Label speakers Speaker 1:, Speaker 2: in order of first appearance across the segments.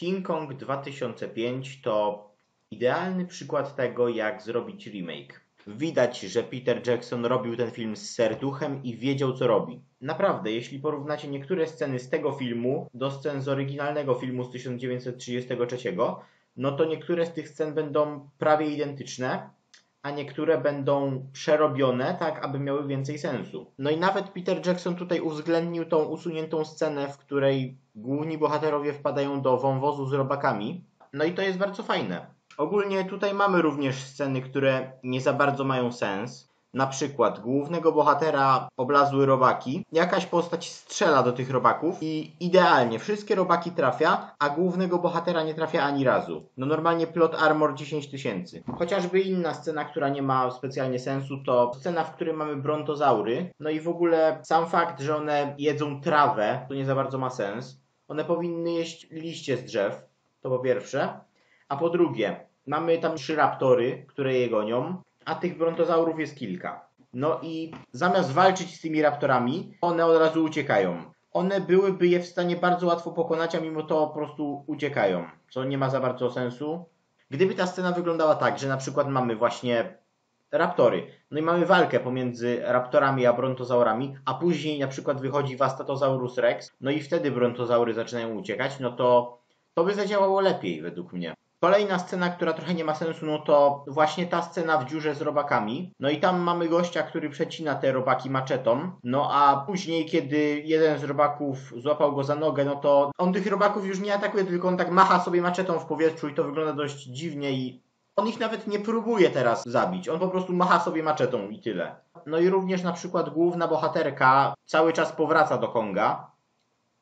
Speaker 1: King Kong 2005 to idealny przykład tego, jak zrobić remake. Widać, że Peter Jackson robił ten film z serduchem i wiedział, co robi. Naprawdę, jeśli porównacie niektóre sceny z tego filmu do scen z oryginalnego filmu z 1933, no to niektóre z tych scen będą prawie identyczne, a niektóre będą przerobione tak, aby miały więcej sensu. No i nawet Peter Jackson tutaj uwzględnił tą usuniętą scenę, w której główni bohaterowie wpadają do wąwozu z robakami. No i to jest bardzo fajne. Ogólnie tutaj mamy również sceny, które nie za bardzo mają sens. Na przykład głównego bohatera oblazły robaki, jakaś postać strzela do tych robaków i idealnie wszystkie robaki trafia, a głównego bohatera nie trafia ani razu. No normalnie plot armor 10 000. Chociażby inna scena, która nie ma specjalnie sensu, to scena, w której mamy brontozaury. No i w ogóle sam fakt, że one jedzą trawę, to nie za bardzo ma sens. One powinny jeść liście z drzew, to po pierwsze. A po drugie, mamy tam 3 raptory, które je gonią, a tych brontozaurów jest kilka. No i zamiast walczyć z tymi raptorami, one od razu uciekają. One byłyby je w stanie bardzo łatwo pokonać, a mimo to po prostu uciekają, co nie ma za bardzo sensu. Gdyby ta scena wyglądała tak, że na przykład mamy właśnie raptory, no i mamy walkę pomiędzy raptorami a brontozaurami, a później na przykład wychodzi Vastatosaurus Rex, no i wtedy brontozaury zaczynają uciekać, no to by zadziałało lepiej według mnie. Kolejna scena, która trochę nie ma sensu, no to właśnie ta scena w dziurze z robakami. No i tam mamy gościa, który przecina te robaki maczetą. No a później, kiedy jeden z robaków złapał go za nogę, no to on tych robaków już nie atakuje, tylko on tak macha sobie maczetą w powietrzu i to wygląda dość dziwnie i on ich nawet nie próbuje teraz zabić. On po prostu macha sobie maczetą i tyle. No i również na przykład główna bohaterka cały czas powraca do Konga.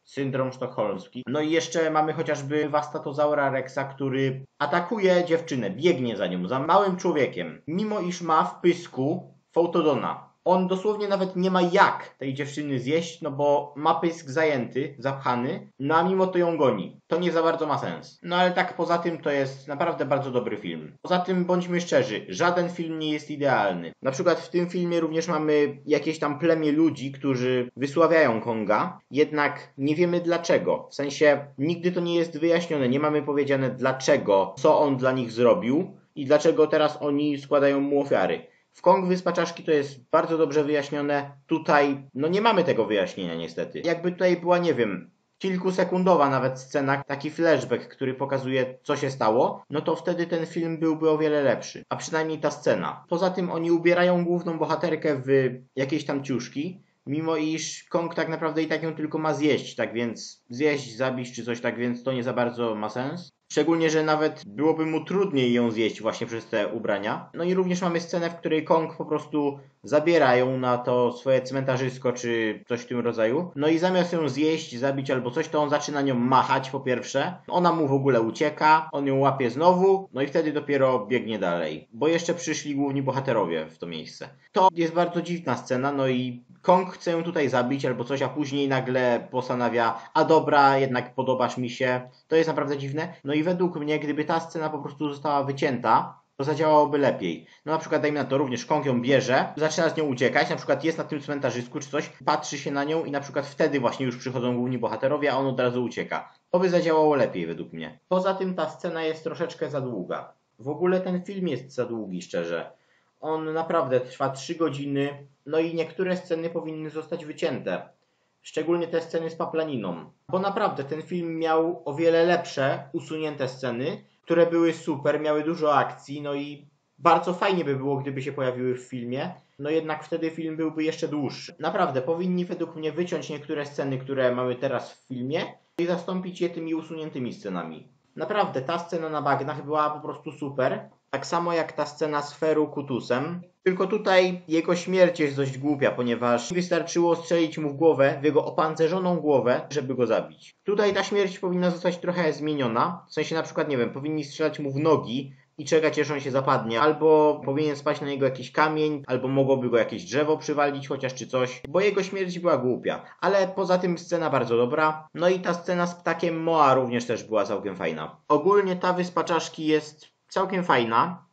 Speaker 1: Syndrom sztokholmski. No i jeszcze mamy chociażby Vastatosaura Rexa, który atakuje dziewczynę, biegnie za nią, za małym człowiekiem, mimo iż ma w pysku Fotodona. On dosłownie nawet nie ma jak tej dziewczyny zjeść, no bo ma pysk zajęty, zapchany, no a mimo to ją goni. To nie za bardzo ma sens. No ale tak poza tym to jest naprawdę bardzo dobry film. Poza tym bądźmy szczerzy, żaden film nie jest idealny. Na przykład w tym filmie również mamy jakieś tam plemię ludzi, którzy wysławiają Konga, jednak nie wiemy dlaczego. W sensie nigdy to nie jest wyjaśnione, nie mamy powiedziane dlaczego, co on dla nich zrobił i dlaczego teraz oni składają mu ofiary. W Kong Wyspa Czaszki to jest bardzo dobrze wyjaśnione. Tutaj, no nie mamy tego wyjaśnienia niestety. Jakby tutaj była, nie wiem, kilkusekundowa nawet scena, taki flashback, który pokazuje, co się stało, no to wtedy ten film byłby o wiele lepszy. A przynajmniej ta scena. Poza tym oni ubierają główną bohaterkę w jakieś tam ciuszki, mimo iż Kong tak naprawdę i tak ją tylko ma zjeść, tak więc zjeść, zabić czy coś, tak więc to nie za bardzo ma sens. Szczególnie, że nawet byłoby mu trudniej ją zjeść właśnie przez te ubrania. No i również mamy scenę, w której Kong po prostu zabiera ją na to swoje cmentarzysko czy coś w tym rodzaju. No i zamiast ją zjeść, zabić albo coś, to on zaczyna nią machać po pierwsze. Ona mu w ogóle ucieka, on ją łapie znowu, no i wtedy dopiero biegnie dalej. Bo jeszcze przyszli główni bohaterowie w to miejsce. To jest bardzo dziwna scena, no i Kong chce ją tutaj zabić albo coś, a później nagle postanawia, a dobra, jednak podobasz mi się. To jest naprawdę dziwne. No i według mnie, gdyby ta scena po prostu została wycięta, to zadziałałoby lepiej. No na przykład dajmy na to również Kong ją bierze, zaczyna z nią uciekać, na przykład jest na tym cmentarzysku czy coś, patrzy się na nią i na przykład wtedy właśnie już przychodzą główni bohaterowie, a on od razu ucieka. To by zadziałało lepiej według mnie. Poza tym ta scena jest troszeczkę za długa. W ogóle ten film jest za długi, szczerze. On naprawdę trwa 3 godziny, no i niektóre sceny powinny zostać wycięte. Szczególnie te sceny z paplaniną. Bo naprawdę ten film miał o wiele lepsze, usunięte sceny, które były super, miały dużo akcji, no i bardzo fajnie by było, gdyby się pojawiły w filmie. No jednak wtedy film byłby jeszcze dłuższy. Naprawdę, powinni według mnie wyciąć niektóre sceny, które mamy teraz w filmie i zastąpić je tymi usuniętymi scenami. Naprawdę, ta scena na bagnach była po prostu super. Tak samo jak ta scena z Feru-Kutusem. Tylko tutaj jego śmierć jest dość głupia, ponieważ wystarczyło strzelić mu w głowę, w jego opancerzoną głowę, żeby go zabić. Tutaj ta śmierć powinna zostać trochę zmieniona. W sensie na przykład, nie wiem, powinni strzelać mu w nogi i czekać, aż on się zapadnie. Albo powinien spaść na niego jakiś kamień, albo mogłoby go jakieś drzewo przywalić chociaż czy coś. Bo jego śmierć była głupia. Ale poza tym scena bardzo dobra. No i ta scena z ptakiem Moa również też była całkiem fajna. Ogólnie ta Wyspa Czaszki jest całkiem fajna.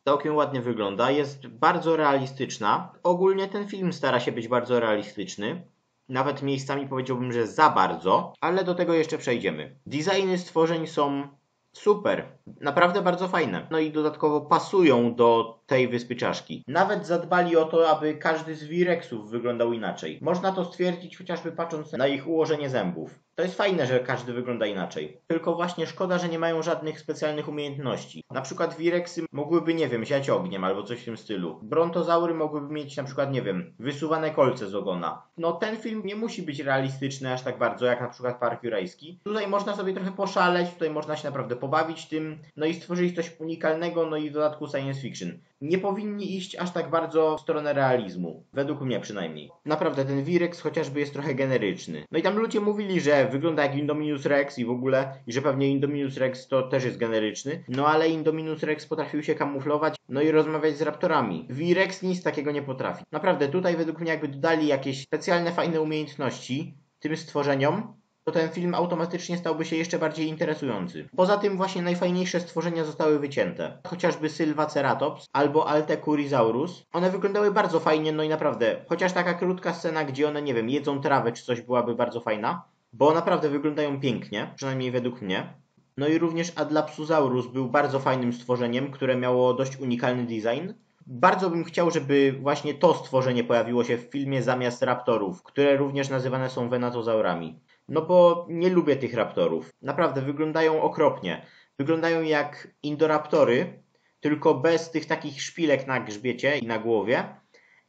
Speaker 1: Całkiem ładnie wygląda, jest bardzo realistyczna. Ogólnie ten film stara się być bardzo realistyczny. Nawet miejscami powiedziałbym, że za bardzo, ale do tego jeszcze przejdziemy. Designy stworzeń są super, naprawdę bardzo fajne. No i dodatkowo pasują do tej wyspy czaszki. Nawet zadbali o to, aby każdy z Vireksów wyglądał inaczej. Można to stwierdzić chociażby patrząc na ich ułożenie zębów. To jest fajne, że każdy wygląda inaczej. Tylko właśnie szkoda, że nie mają żadnych specjalnych umiejętności. Na przykład Vireksy mogłyby, nie wiem, siać ogniem albo coś w tym stylu. Brontozaury mogłyby mieć na przykład, nie wiem, wysuwane kolce z ogona. No ten film nie musi być realistyczny aż tak bardzo, jak na przykład Park Jurajski. Tutaj można sobie trochę poszaleć, tutaj można się naprawdę pobawić tym, no i stworzyć coś unikalnego, no i w dodatku science fiction. Nie powinni iść aż tak bardzo w stronę realizmu. Według mnie przynajmniej. Naprawdę, ten Vireks chociażby jest trochę generyczny. No i tam ludzie mówili, że wygląda jak Indominus Rex i w ogóle, i że pewnie Indominus Rex to też jest generyczny. No ale Indominus Rex potrafił się kamuflować, no i rozmawiać z raptorami. Virex nic takiego nie potrafi. Naprawdę, tutaj według mnie jakby dodali jakieś specjalne, fajne umiejętności tym stworzeniom, to ten film automatycznie stałby się jeszcze bardziej interesujący. Poza tym właśnie najfajniejsze stworzenia zostały wycięte. Chociażby Sylvaceratops albo Altecurisaurus. One wyglądały bardzo fajnie, no i naprawdę, chociaż taka krótka scena, gdzie one, nie wiem, jedzą trawę czy coś byłaby bardzo fajna, bo naprawdę wyglądają pięknie, przynajmniej według mnie. No i również Adlapsusaurus był bardzo fajnym stworzeniem, które miało dość unikalny design. Bardzo bym chciał, żeby właśnie to stworzenie pojawiło się w filmie zamiast raptorów, które również nazywane są venatozaurami. No bo nie lubię tych raptorów. Naprawdę wyglądają okropnie. Wyglądają jak indoraptory, tylko bez tych takich szpilek na grzbiecie i na głowie.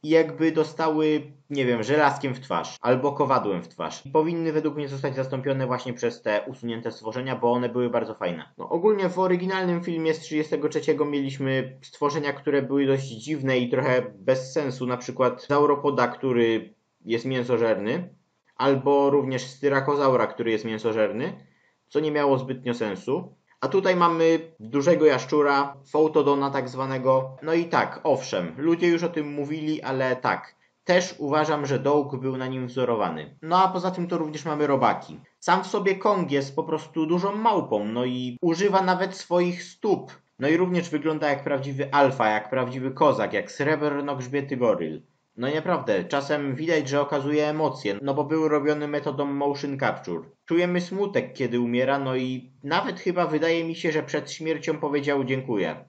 Speaker 1: I jakby dostały, nie wiem, żelazkiem w twarz albo kowadłem w twarz. I powinny według mnie zostać zastąpione właśnie przez te usunięte stworzenia, bo one były bardzo fajne. No, ogólnie w oryginalnym filmie z 1933 mieliśmy stworzenia, które były dość dziwne i trochę bez sensu. Na przykład sauropoda, który jest mięsożerny. Albo również styrakozaura, który jest mięsożerny, co nie miało zbytnio sensu. A tutaj mamy dużego jaszczura, Foutodona tak zwanego. No i tak, owszem, ludzie już o tym mówili, ale tak, też uważam, że Dołk był na nim wzorowany. No a poza tym to również mamy robaki. Sam w sobie Kong jest po prostu dużą małpą, no i używa nawet swoich stóp. No i również wygląda jak prawdziwy alfa, jak prawdziwy kozak, jak srebrnogrzbiety goryl. No i naprawdę, czasem widać, że okazuje emocje, no bo był robiony metodą motion capture. Czujemy smutek, kiedy umiera, no i nawet chyba wydaje mi się, że przed śmiercią powiedział dziękuję.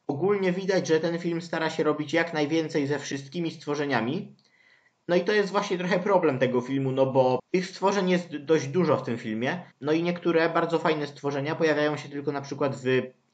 Speaker 1: Ogólnie widać, że ten film stara się robić jak najwięcej ze wszystkimi stworzeniami. No i to jest właśnie trochę problem tego filmu, no bo tych stworzeń jest dość dużo w tym filmie. No i niektóre bardzo fajne stworzenia pojawiają się tylko na przykład w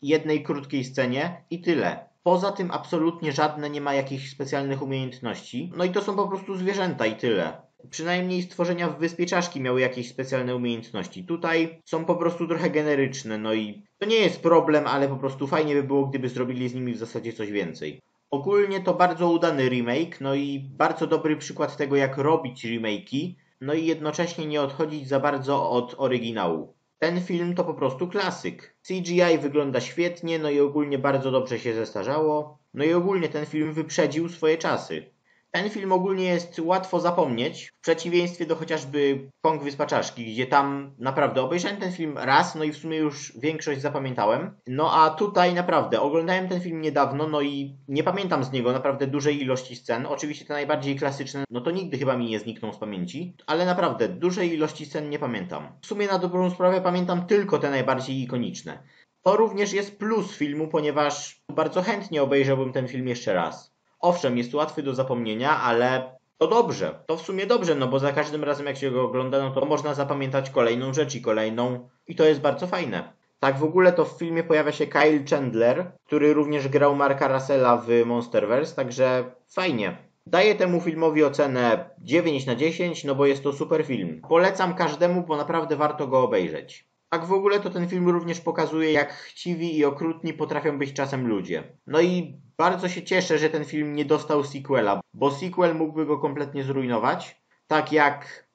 Speaker 1: jednej krótkiej scenie i tyle. Poza tym absolutnie żadne nie ma jakichś specjalnych umiejętności. No i to są po prostu zwierzęta i tyle. Przynajmniej stworzenia w Wyspie Czaszki miały jakieś specjalne umiejętności. Tutaj są po prostu trochę generyczne, no i to nie jest problem, ale po prostu fajnie by było, gdyby zrobili z nimi w zasadzie coś więcej. Ogólnie to bardzo udany remake, no i bardzo dobry przykład tego, jak robić remake'i, no i jednocześnie nie odchodzić za bardzo od oryginału. Ten film to po prostu klasyk. CGI wygląda świetnie, no i ogólnie bardzo dobrze się zestarzało. No i ogólnie ten film wyprzedził swoje czasy. Ten film ogólnie jest łatwo zapomnieć, w przeciwieństwie do chociażby Kong Wyspa Czaszki, gdzie tam naprawdę obejrzałem ten film raz, no i w sumie już większość zapamiętałem. No a tutaj naprawdę oglądałem ten film niedawno, no i nie pamiętam z niego naprawdę dużej ilości scen. Oczywiście te najbardziej klasyczne, no to nigdy chyba mi nie znikną z pamięci, ale naprawdę dużej ilości scen nie pamiętam. W sumie na dobrą sprawę pamiętam tylko te najbardziej ikoniczne. To również jest plus filmu, ponieważ bardzo chętnie obejrzałbym ten film jeszcze raz. Owszem, jest łatwy do zapomnienia, ale to dobrze. To w sumie dobrze, no bo za każdym razem jak się go ogląda, no to można zapamiętać kolejną rzecz i kolejną. I to jest bardzo fajne. Tak w ogóle to w filmie pojawia się Kyle Chandler, który również grał Marka Russella w Monsterverse, także fajnie. Daję temu filmowi ocenę 9 na 10, no bo jest to super film. Polecam każdemu, bo naprawdę warto go obejrzeć. Tak w ogóle to ten film również pokazuje, jak chciwi i okrutni potrafią być czasem ludzie. No i bardzo się cieszę, że ten film nie dostał sequela, bo sequel mógłby go kompletnie zrujnować. Tak jak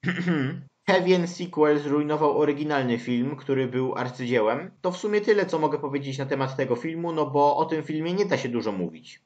Speaker 1: pewien sequel zrujnował oryginalny film, który był arcydziełem. To w sumie tyle, co mogę powiedzieć na temat tego filmu, no bo o tym filmie nie da się dużo mówić.